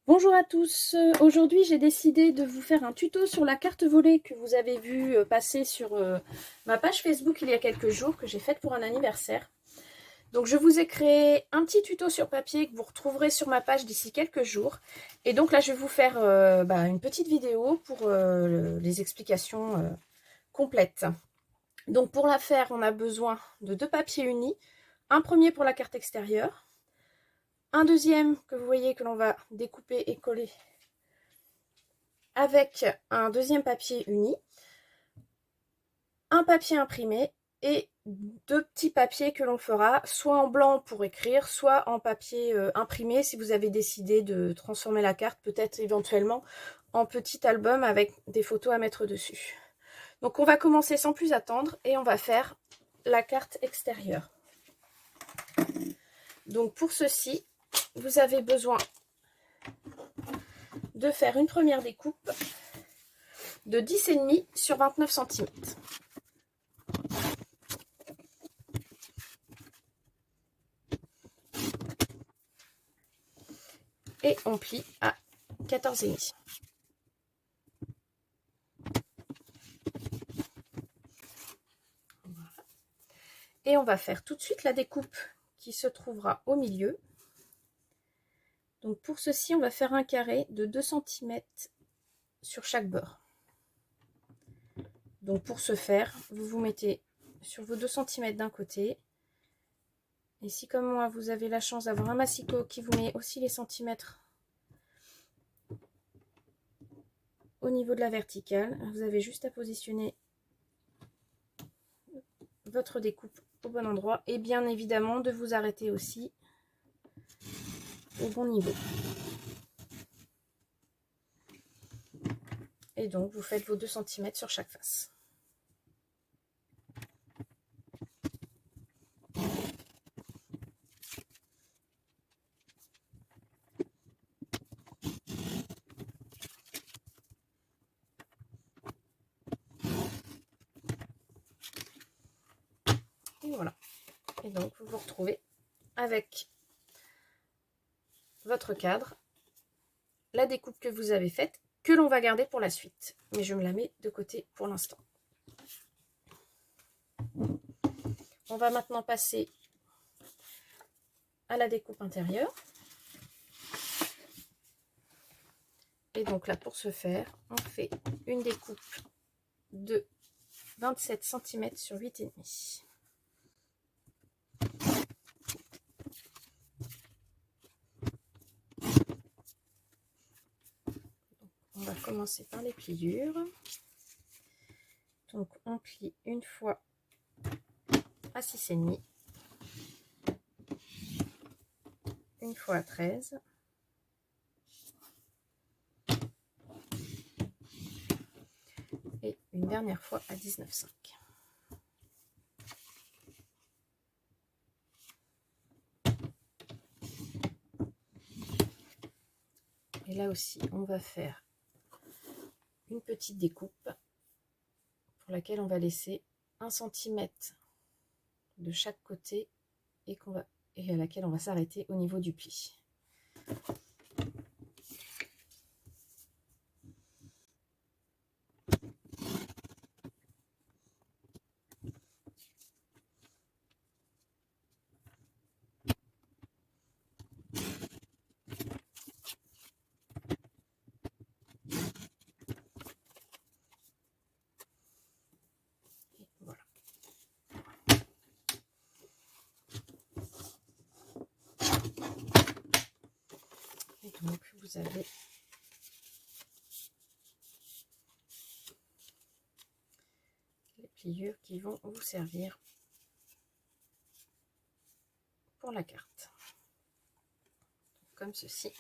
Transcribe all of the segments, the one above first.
Bonjour à tous, aujourd'hui j'ai décidé de vous faire un tuto sur la carte volée que vous avez vu passer sur ma page Facebook il y a quelques jours, que j'ai faite pour un anniversaire. Donc je vous ai créé un petit tuto sur papier que vous retrouverez sur ma page d'ici quelques jours. Et donc là je vais vous faire une petite vidéo pour les explications complètes. Donc pour la faire, on a besoin de 2 papiers unis, un premier pour la carte extérieure, un deuxième que vous voyez que l'on va découper et coller avec un deuxième papier uni, un papier imprimé et 2 petits papiers que l'on fera soit en blanc pour écrire, soit en papier imprimé si vous avez décidé de transformer la carte, peut-être éventuellement en petit album avec des photos à mettre dessus. Donc on va commencer sans plus attendre et on va faire la carte extérieure. Donc pour ceci, vous avez besoin de faire une première découpe de 10,5 sur 29 cm. Et on plie à 14,5. Voilà. Et on va faire tout de suite la découpe qui se trouvera au milieu. Donc pour ceci, on va faire un carré de 2 cm sur chaque bord. Donc pour ce faire, vous vous mettez sur vos 2 cm d'un côté. Et si comme moi, vous avez la chance d'avoir un massicot qui vous met aussi les centimètres au niveau de la verticale, vous avez juste à positionner votre découpe au bon endroit et bien évidemment de vous arrêter aussi au bon niveau. Et donc vous faites vos 2 cm sur chaque face. Et voilà. Et donc vous vous retrouvez avec votre cadre, la découpe que vous avez faite, que l'on va garder pour la suite. Mais je me la mets de côté pour l'instant. On va maintenant passer à la découpe intérieure. Et donc là, pour ce faire, on fait une découpe de 27 cm sur 8,5. On va commencer par les pliures. Donc on plie une fois à 6,5, une fois à 13, et une dernière fois à 19,5. Et là aussi, on va faire une petite découpe pour laquelle on va laisser 1 cm de chaque côté et à laquelle on va s'arrêter au niveau du pli. Voilà. Et donc vous avez les pliures qui vont vous servir pour la carte. Comme ceci.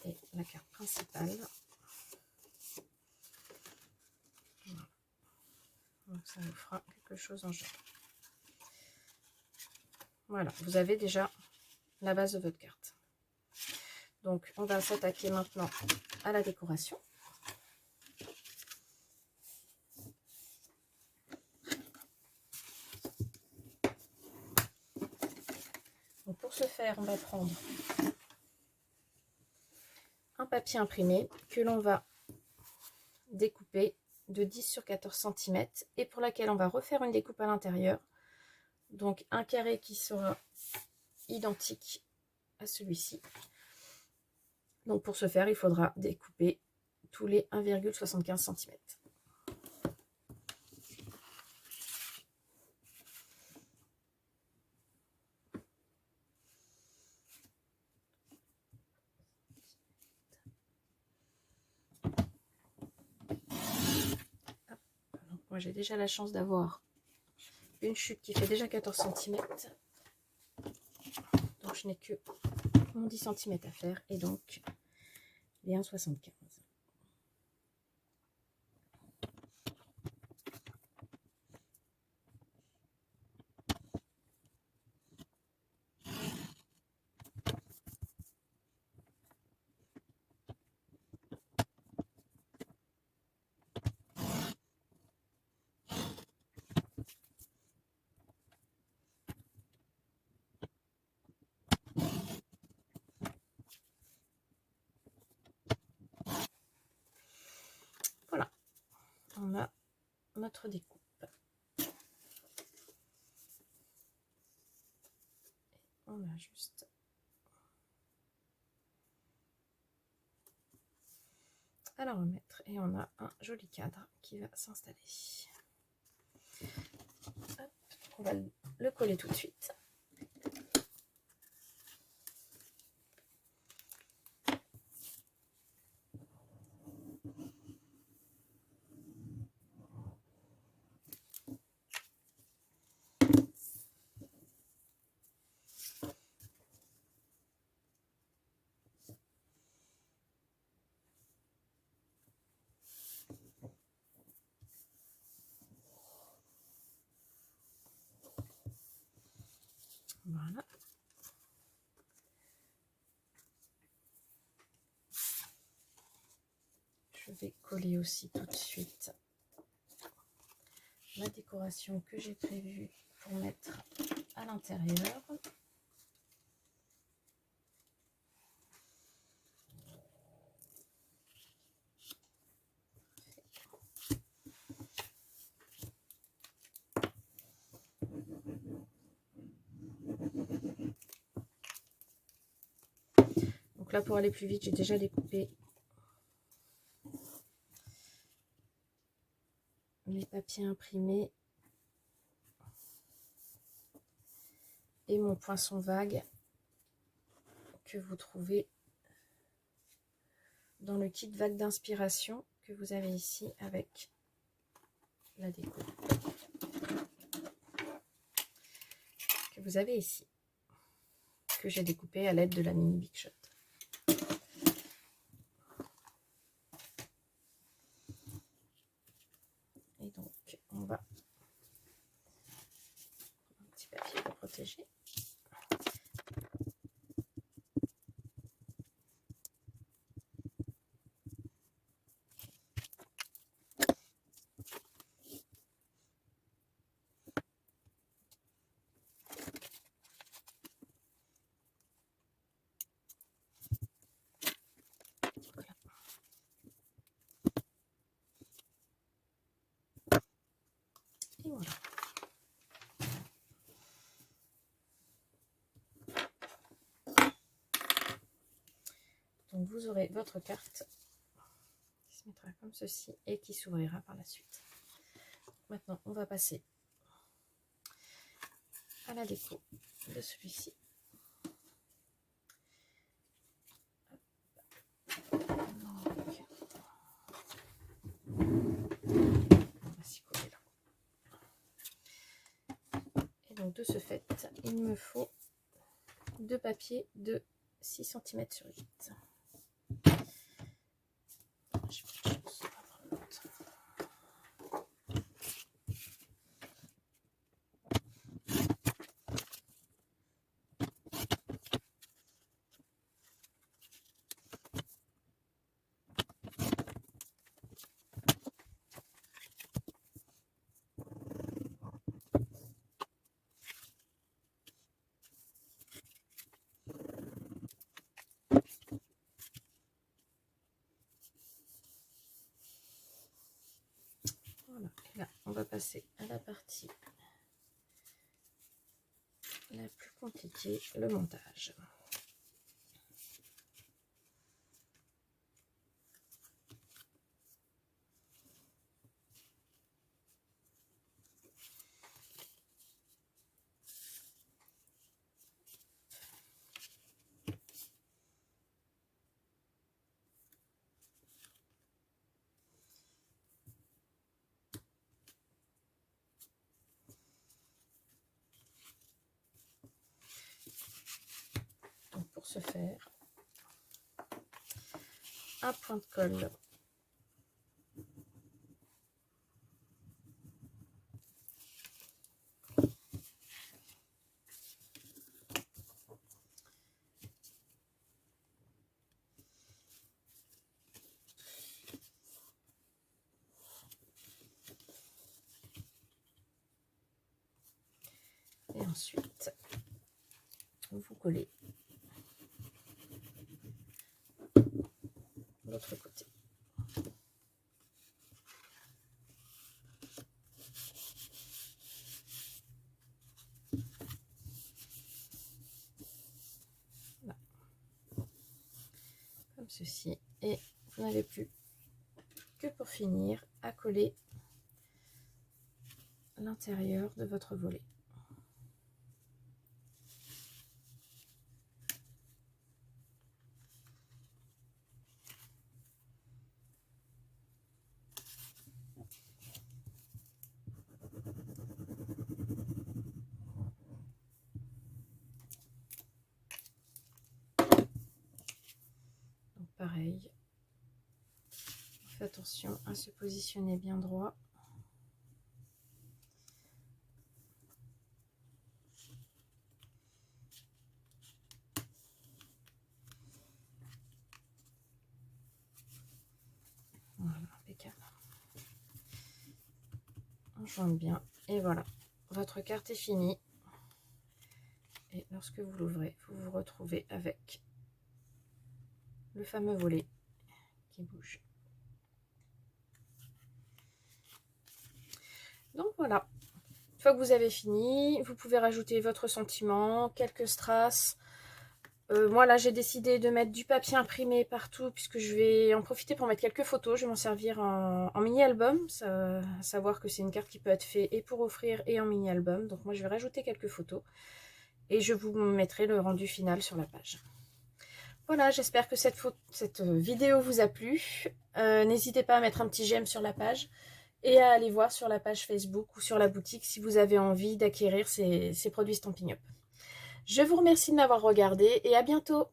Et la carte principale. Voilà. Donc ça vous fera quelque chose en jaune. Voilà, vous avez déjà la base de votre carte. Donc on va s'attaquer maintenant à la décoration. Donc pour ce faire, on va prendre papier imprimé que l'on va découper de 10 sur 14 cm et pour laquelle on va refaire une découpe à l'intérieur. Donc un carré qui sera identique à celui-ci. Donc pour ce faire, il faudra découper tous les 1,75 cm. Moi j'ai déjà la chance d'avoir une chute qui fait déjà 14 cm. Donc je n'ai que mon 10 cm à faire et donc les 1,75. Voilà, on a notre découpe. On a juste à la remettre et on a un joli cadre qui va s'installer. On va le coller tout de suite. Voilà. Je vais coller aussi tout de suite la décoration que j'ai prévue pour mettre à l'intérieur. Donc là, pour aller plus vite, j'ai déjà découpé les papiers imprimés et mon poinçon vague que vous trouvez dans le kit vague d'inspiration que vous avez ici avec la découpe que vous avez ici, que j'ai découpé à l'aide de la mini Big Shot. Et donc on va un petit papier pour protéger. Et voilà. Donc vous aurez votre carte qui se mettra comme ceci et qui s'ouvrira par la suite. Maintenant on va passer à la déco de celui-ci. Donc de ce fait, il me faut deux papiers de 6 cm sur 8. passer à la partie la plus compliquée, le montage. Donc pour ce faire, un point de colle et ensuite vous collez l'autre côté. Là. Comme ceci, et vous n'avez plus que pour finir à coller l'intérieur de votre volet. Donc pareil, faites attention à se positionner bien droit. Voilà, impeccable. On jointe bien et voilà, votre carte est finie. Et lorsque vous l'ouvrez, vous vous retrouvez avec le fameux volet qui bouge. Donc voilà, une fois que vous avez fini, vous pouvez rajouter votre sentiment, quelques strass. Moi là j'ai décidé de mettre du papier imprimé partout puisque je vais en profiter pour mettre quelques photos. Je vais m'en servir en mini-album, à savoir que c'est une carte qui peut être faite et pour offrir et en mini-album. Donc moi je vais rajouter quelques photos et je vous mettrai le rendu final sur la page. Voilà, j'espère que cette vidéo vous a plu. N'hésitez pas à mettre un petit j'aime sur la page et à aller voir sur la page Facebook ou sur la boutique si vous avez envie d'acquérir ces produits Stampin' Up. Je vous remercie de m'avoir regardé et à bientôt.